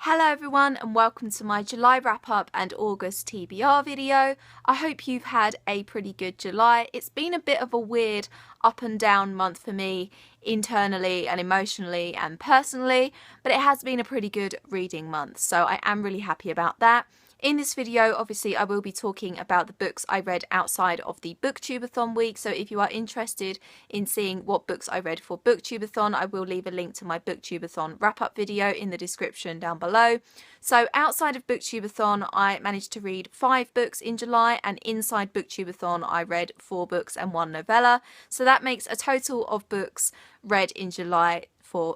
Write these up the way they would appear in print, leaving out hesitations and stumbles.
Hello everyone and welcome to my July wrap up and August TBR video. I hope you've had a pretty good July. It's been a bit of a weird up and down month for me internally and emotionally and personally, but it has been a pretty good reading month, so I am really happy about that. In this video, obviously, I will be talking about the books I read outside of the Booktubeathon week, so if you are interested in seeing what books I read for Booktubeathon, I will leave a link to my Booktubeathon wrap-up video in the description down below. So outside of Booktubeathon, I managed to read 5 books in July, and inside Booktubeathon, I read 4 books and 1 novella, so that makes a total of books read in July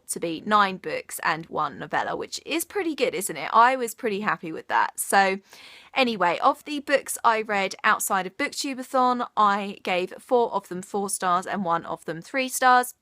to be 9 books and 1 novella, which is pretty good, isn't it? I was pretty happy with that. So anyway, of the books I read outside of Booktubeathon, I gave 4 of them 4 stars and 1 of them 3 stars.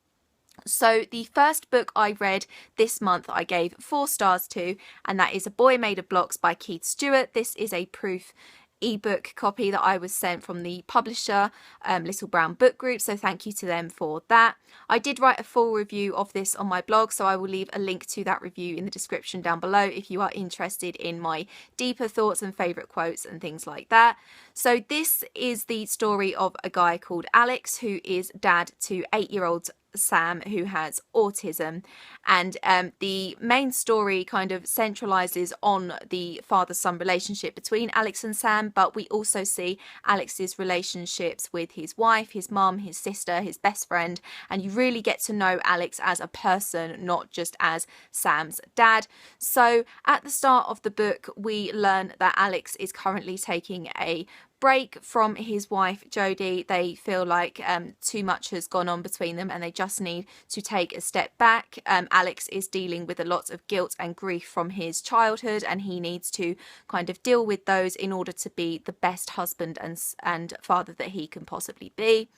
So the first book I read this month I gave 4 stars to, and that is A Boy Made of Blocks by Keith Stewart. This is a proof ebook copy that I was sent from the publisher, Little Brown Book Group, so thank you to them for that. I did write a full review of this on my blog, so I will leave a link to that review in the description down below if you are interested in my deeper thoughts and favourite quotes and things like that. So this is the story of a guy called Alex who is dad to 8-year-old Sam, who has autism, and the main story kind of centralizes on the father-son relationship between Alex and Sam, but we also see Alex's relationships with his wife, his mum, his sister, his best friend, and you really get to know Alex as a person, not just as Sam's dad. So at the start of the book we learn that Alex is currently taking a break from his wife Jodie. They feel like too much has gone on between them and they just need to take a step back. Alex is dealing with a lot of guilt and grief from his childhood, and he needs to kind of deal with those in order to be the best husband and father that he can possibly be.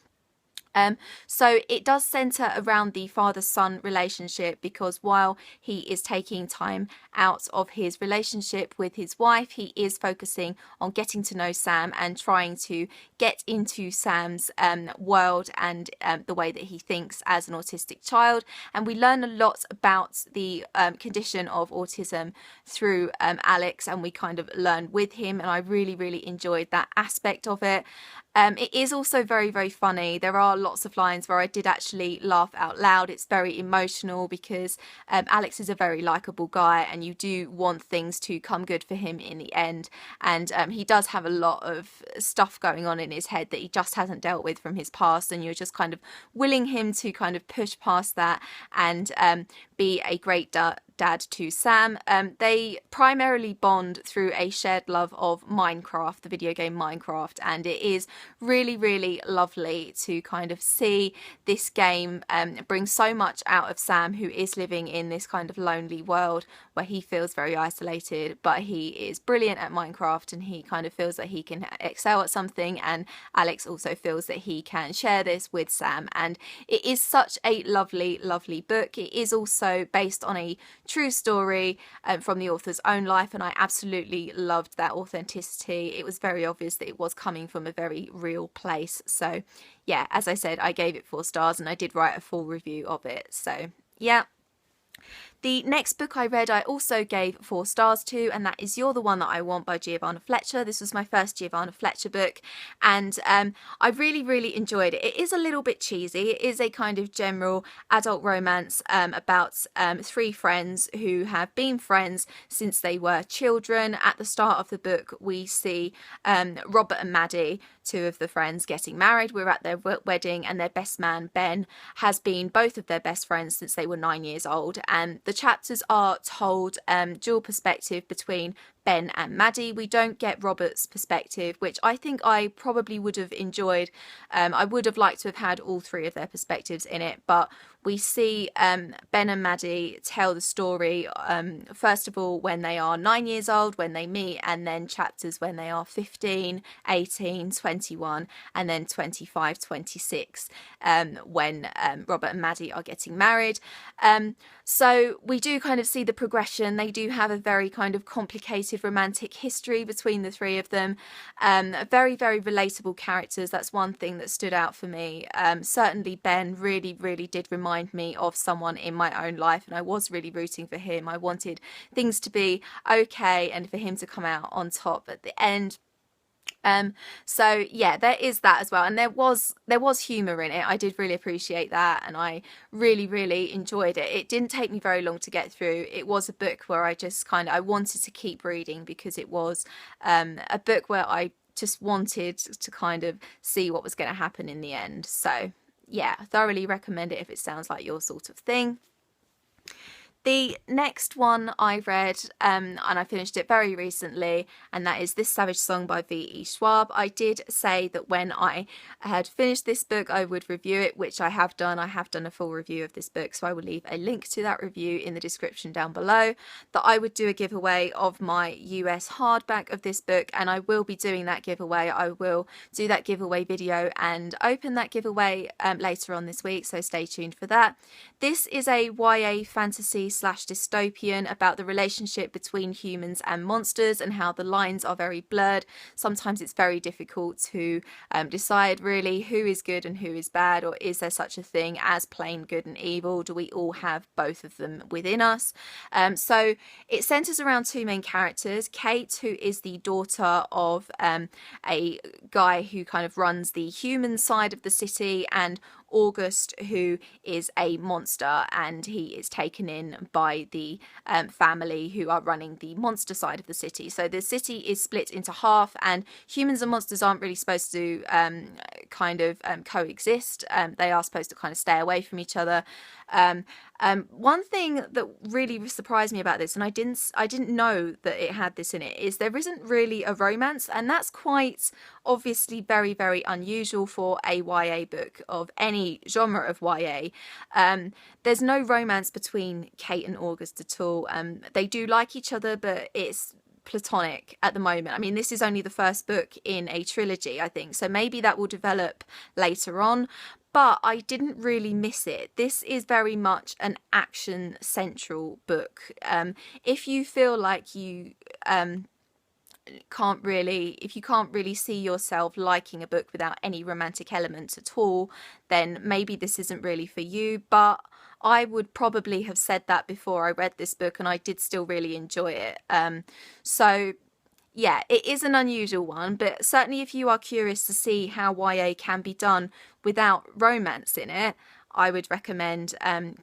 So it does centre around the father-son relationship, because while he is taking time out of his relationship with his wife, he is focusing on getting to know Sam and trying to get into Sam's world and the way that he thinks as an autistic child. And we learn a lot about the condition of autism through Alex, and we kind of learn with him, and I really enjoyed that aspect of it. It is also very funny. There are lots of lines where I did actually laugh out loud. It's very emotional because Alex is a very likeable guy and you do want things to come good for him in the end, and he does have a lot of stuff going on in his head that he just hasn't dealt with from his past, and you're just kind of willing him to kind of push past that and be a great dad to Sam. They primarily bond through a shared love of Minecraft, the video game Minecraft, and it is really lovely to kind of see this game bring so much out of Sam, who is living in this kind of lonely world where he feels very isolated, but he is brilliant at Minecraft and he kind of feels that he can excel at something, and Alex also feels that he can share this with Sam, and it is such a lovely book. It is also based on a true story from the author's own life, and I absolutely loved that authenticity. It was very obvious that it was coming from a very real place. So yeah, as I said, I gave it 4 stars and I did write a full review of it. So yeah. The next book I read I also gave 4 stars to, and that is You're the One That I Want by Giovanna Fletcher. This was my first Giovanna Fletcher book, and I really enjoyed it. It is a little bit cheesy. It is a kind of general adult romance about 3 friends who have been friends since they were children. At the start of the book we see Robert and Maddie, 2 of the friends, getting married. We're at their wedding, and their best man Ben has been both of their best friends since they were 9 years old, and the chapters are told dual perspective between Ben and Maddie. We don't get Robert's perspective, which I think I probably would have enjoyed. I would have liked to have had all 3 of their perspectives in it, but we see Ben and Maddie tell the story first of all when they are 9 years old, when they meet, and then chapters when they are 15, 18, 21, and then 25, 26, when Robert and Maddie are getting married. So we do kind of see the progression. They do have a very kind of complicated romantic history between the 3 of them. Very relatable characters. That's one thing that stood out for me. Certainly Ben really did remind remind me of someone in my own life, and I was really rooting for him. I wanted things to be okay and for him to come out on top at the end. So yeah, there is that as well, and there was humor in it. I did really appreciate that, and I really enjoyed it. It didn't take me very long to get through. It was a book where I just I wanted to keep reading, because it was a book where I just wanted to kind of see what was going to happen in the end. So yeah, I thoroughly recommend it if it sounds like your sort of thing. The next one I read, and I finished it very recently, and that is This Savage Song by V.E. Schwab. I did say that when I had finished this book I would review it, which I have done. I have done a full review of this book, so I will leave a link to that review in the description down below. That I would do a giveaway of my US hardback of this book, and I will be doing that giveaway. I will do that giveaway video and open that giveaway later on this week, so stay tuned for that. This is a YA fantasy / dystopian about the relationship between humans and monsters, and how the lines are very blurred. Sometimes it's very difficult to decide really who is good and who is bad, or is there such a thing as plain good and evil? Do we all have both of them within us? So it centers around two main characters: Kate, who is the daughter of a guy who kind of runs the human side of the city, and August, who is a monster, and he is taken in by the family who are running the monster side of the city. So the city is split into half, and humans and monsters aren't really supposed to coexist. They are supposed to kind of stay away from each other. One thing that really surprised me about this, and I didn't know that it had this in it, is there isn't really a romance, and that's quite obviously very unusual for a YA book of any genre of YA. There's no romance between Kate and August at all. They do like each other, but it's platonic at the moment. I mean, this is only the first book in a trilogy, I think, so maybe that will develop later on. But I didn't really miss it. This is very much an action central book. If you feel like you can't really see yourself liking a book without any romantic elements at all, then maybe this isn't really for you. But I would probably have said that before I read this book, and I did still really enjoy it. So yeah, it is an unusual one, but certainly if you are curious to see how YA can be done without romance in it, I would recommend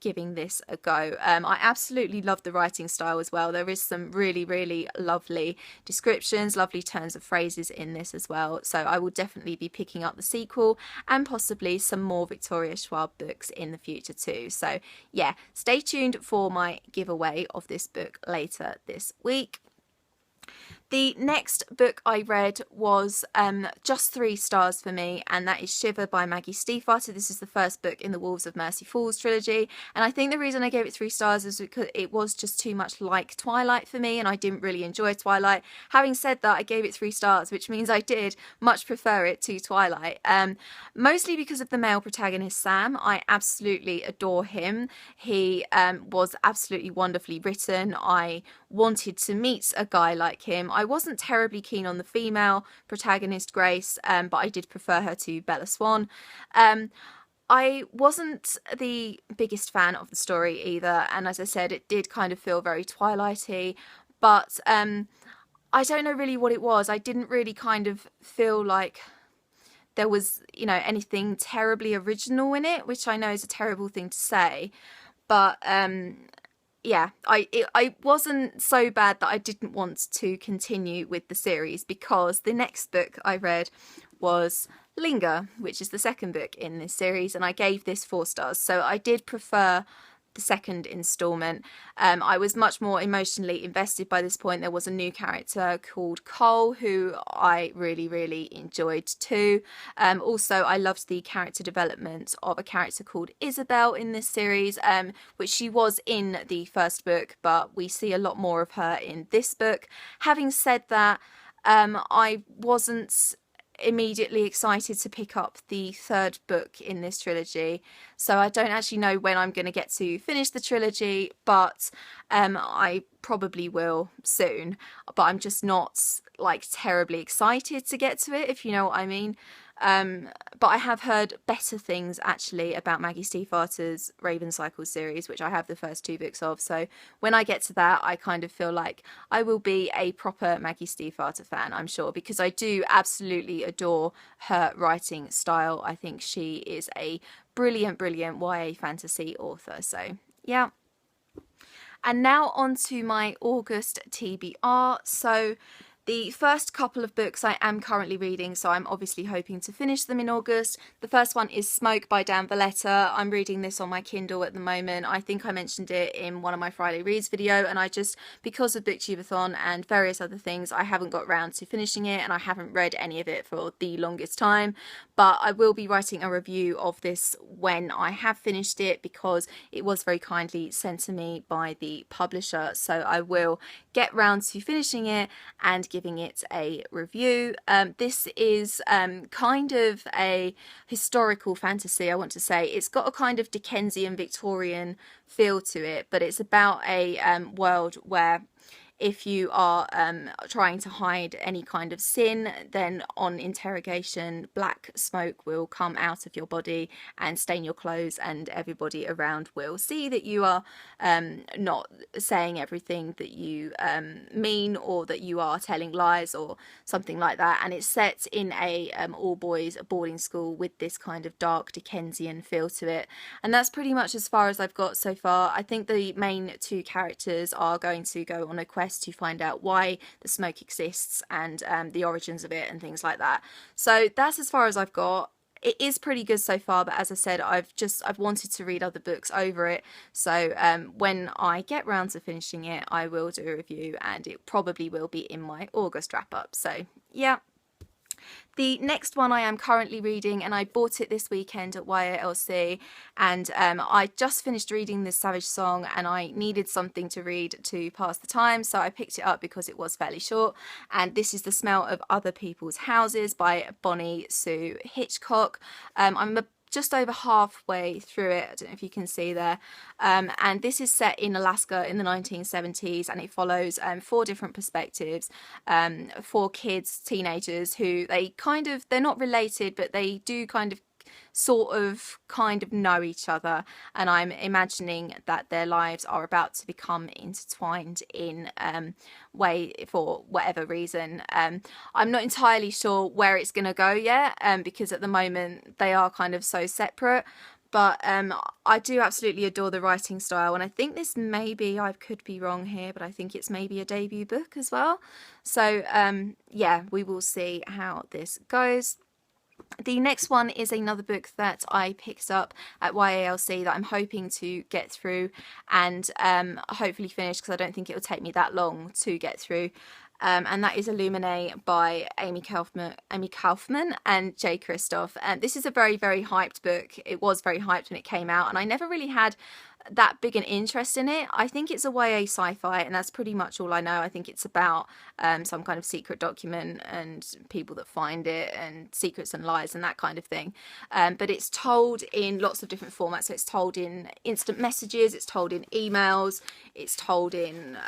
giving this a go. I absolutely love the writing style as well. There is some really lovely descriptions, lovely turns of phrases in this as well. So I will definitely be picking up the sequel and possibly some more Victoria Schwab books in the future too. So yeah, stay tuned for my giveaway of this book later this week. The next book I read was just 3 stars for me, and that is Shiva by Maggie Stiefvater. This is the first book in the Wolves of Mercy Falls trilogy, and I think the reason I gave it 3 stars is because it was just too much like Twilight for me, and I didn't really enjoy Twilight. Having said that, I gave it 3 stars, which means I did much prefer it to Twilight, mostly because of the male protagonist Sam. I absolutely adore him. He was absolutely wonderfully written. I wanted to meet a guy like him. I wasn't terribly keen on the female protagonist Grace, but I did prefer her to Bella Swan. I wasn't the biggest fan of the story either, and as I said, it did kind of feel very Twilighty, but I don't know really what it was. I didn't really kind of feel like there was, anything terribly original in it, which I know is a terrible thing to say, but yeah, I wasn't so bad that I didn't want to continue with the series, because the next book I read was Linger, which is the second book in this series, and I gave this 4 stars. So I did prefer the second installment. I was much more emotionally invested by this point. There was a new character called Cole who I really enjoyed too. Also, I loved the character development of a character called Isabel in this series, which she was in the first book, but we see a lot more of her in this book. Having said that, I wasn't immediately excited to pick up the 3rd book in this trilogy, so I don't actually know when I'm going to get to finish the trilogy, but I probably will soon, but I'm just not like terribly excited to get to it, if you know what I mean. But I have heard better things actually about Maggie Stiefvater's Raven Cycle series, which I have the first 2 books of. So when I get to that, I kind of feel like I will be a proper Maggie Stiefvater fan, I'm sure, because I do absolutely adore her writing style. I think she is a brilliant YA fantasy author. So yeah. And now on to my August TBR. So the first couple of books I am currently reading, so I'm obviously hoping to finish them in August. The first one is Smoke by Dan Valletta. I'm reading this on my Kindle at the moment. I think I mentioned it in one of my Friday Reads video, and I just, because of Booktubeathon and various other things, I haven't got around to finishing it, and I haven't read any of it for the longest time. But I will be writing a review of this when I have finished it, because it was very kindly sent to me by the publisher. So I will get round to finishing it and giving it a review. This is kind of a historical fantasy, I want to say. It's got a kind of Dickensian Victorian feel to it, but it's about a world where if you are trying to hide any kind of sin, then on interrogation, black smoke will come out of your body and stain your clothes, and everybody around will see that you are not saying everything that you mean, or that you are telling lies or something like that. And it's set in a all-boys boarding school with this kind of dark Dickensian feel to it. And that's pretty much as far as I've got so far. I think the main 2 characters are going to go on a quest to find out why the smoke exists and the origins of it and things like that. So that's as far as I've got. It is pretty good so far, but as I said, I've wanted to read other books over it. So when I get round to finishing it, I will do a review, and it probably will be in my August wrap up. So yeah. The next one I am currently reading, and I bought it this weekend at YALC, and I just finished reading this Savage Song, and I needed something to read to pass the time, so I picked it up because it was fairly short. And this is The Smell of Other People's Houses by Bonnie Sue Hitchcock. I'm just over halfway through it, I don't know if you can see there, and this is set in Alaska in the 1970s, and it follows 4 different perspectives, 4 kids, teenagers, who they're not related, but they do kind of know each other, and I'm imagining that their lives are about to become intertwined in way for whatever reason. I'm not entirely sure where it's going to go yet, because at the moment they are kind of so separate. But I do absolutely adore the writing style, and I think this maybe, I could be wrong here, but I think it's maybe a debut book as well. So yeah, we will see how this goes. The next one is another book that I picked up at YALC that I'm hoping to get through and hopefully finish, because I don't think it will take me that long to get through. And that is Lumen by Amy Kaufman and Jay Kristoff. This is a very hyped book. It was very hyped when it came out, and I never really had that big an interest in it. I think it's a YA sci-fi, and that's pretty much all I know. I think it's about some kind of secret document and people that find it, and secrets and lies and that kind of thing. But it's told in lots of different formats. So it's told in instant messages, it's told in emails, it's told in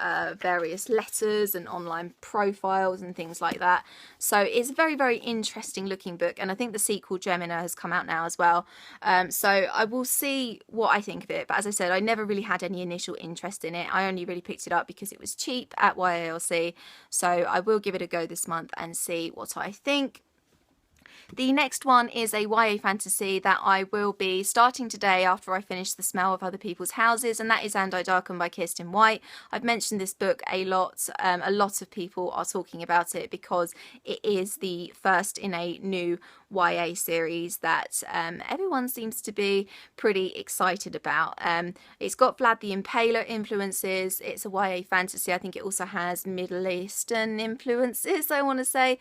various letters and online profiles and things like that. So it's a very interesting looking book, and I think the sequel Gemina has come out now as well. So I will see what I think of it, but as I said, I never really had any initial interest in it. I only really picked it up because it was cheap at YALC, so I will give it a go this month and see what I think. The next one is a YA fantasy that I will be starting today after I finish The Smell of Other People's Houses, and that is And I Darken by Kirsten White. I've mentioned this book a lot. A lot of people are talking about it because it is the first in a new YA series that everyone seems to be pretty excited about. It's got Vlad the Impaler influences. It's a YA fantasy. I think it also has Middle Eastern influences, I want to say.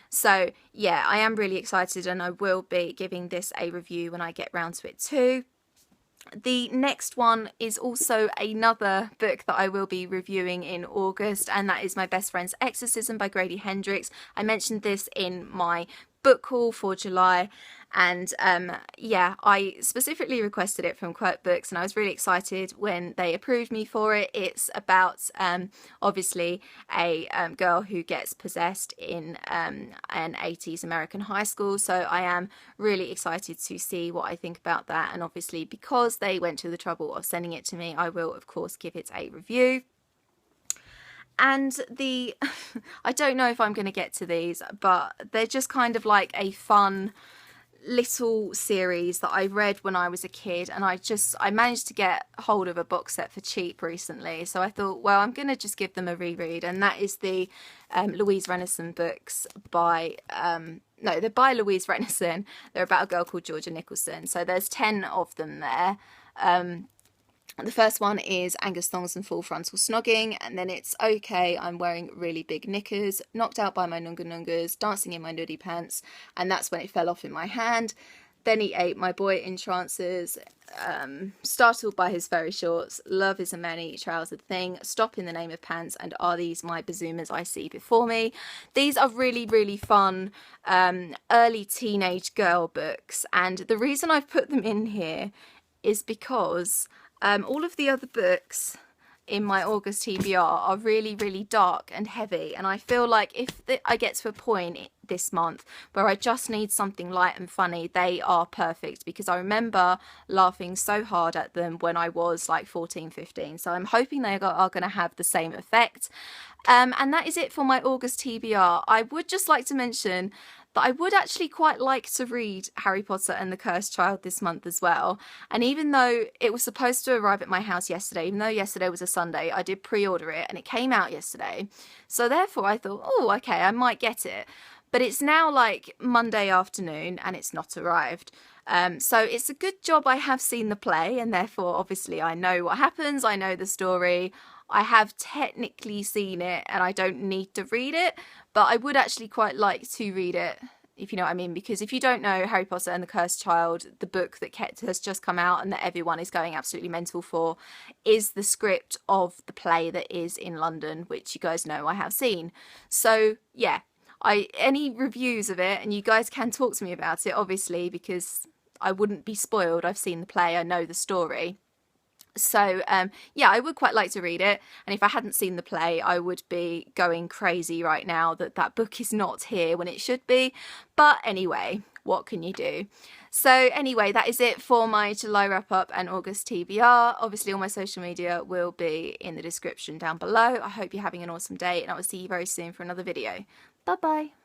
So yeah, I am really excited, and I will be giving this a review when I get round to it too. The next one is also another book that I will be reviewing in August, and that is My Best Friend's Exorcism by Grady Hendrix. I mentioned this in my book haul for July, and yeah, I specifically requested it from Quirk Books, and I was really excited when they approved me for it. It's about obviously a girl who gets possessed in an 80s American high school, so I am really excited to see what I think about that, and obviously because they went to the trouble of sending it to me, I will of course give it a review. And I don't know if I'm going to get to these, but they're just kind of like a fun little series that I read when I was a kid, and I managed to get hold of a box set for cheap recently, so I thought, well, I'm going to just give them a reread, and that is the Louise Renison books by no, they're by Louise Renison. They're about a girl called Georgia Nicholson, so there's 10 of them there. The first one is Angus Thongs and Full Frontal Snogging, and then it's Okay, I'm Wearing Really Big Knickers, Knocked Out by My Nunga Nungas, Dancing in My Nudie Pants, and That's When It Fell Off in My Hand. Then he ate My Boy in Trances, Startled by His Furry Shorts, Love is a Many Trousered Thing, Stop in the Name of Pants, and Are These My Bazoomas I See Before Me. These are really, really fun early teenage girl books, and the reason I've put them in here is because all of the other books in my August TBR are really, really dark and heavy, and I feel like if I get to a point this month where I just need something light and funny, they are perfect, because I remember laughing so hard at them when I was like 14, 15, so I'm hoping they are going to have the same effect. And that is it for my August TBR. I would just like to mention that I would actually quite like to read Harry Potter and the Cursed Child this month as well. And even though it was supposed to arrive at my house yesterday, even though yesterday was a Sunday, I did pre-order it and it came out yesterday. So therefore I thought, oh, okay, I might get it. But it's now like Monday afternoon and it's not arrived. So it's a good job I have seen the play, and therefore obviously I know what happens, I know the story. I have technically seen it and I don't need to read it, but I would actually quite like to read it, if you know what I mean, because if you don't know, Harry Potter and the Cursed Child, the book that has just come out and that everyone is going absolutely mental for, is the script of the play that is in London, which you guys know I have seen. So yeah, any reviews of it, and you guys can talk to me about it, obviously, because I wouldn't be spoiled. I've seen the play, I know the story. So yeah, I would quite like to read it, and if I hadn't seen the play I would be going crazy right now that book is not here when it should be. But anyway, what can you do? So anyway, that is it for my July wrap up and August TBR. Obviously all my social media will be in the description down below. I hope you're having an awesome day, and I will see you very soon for another video. Bye bye.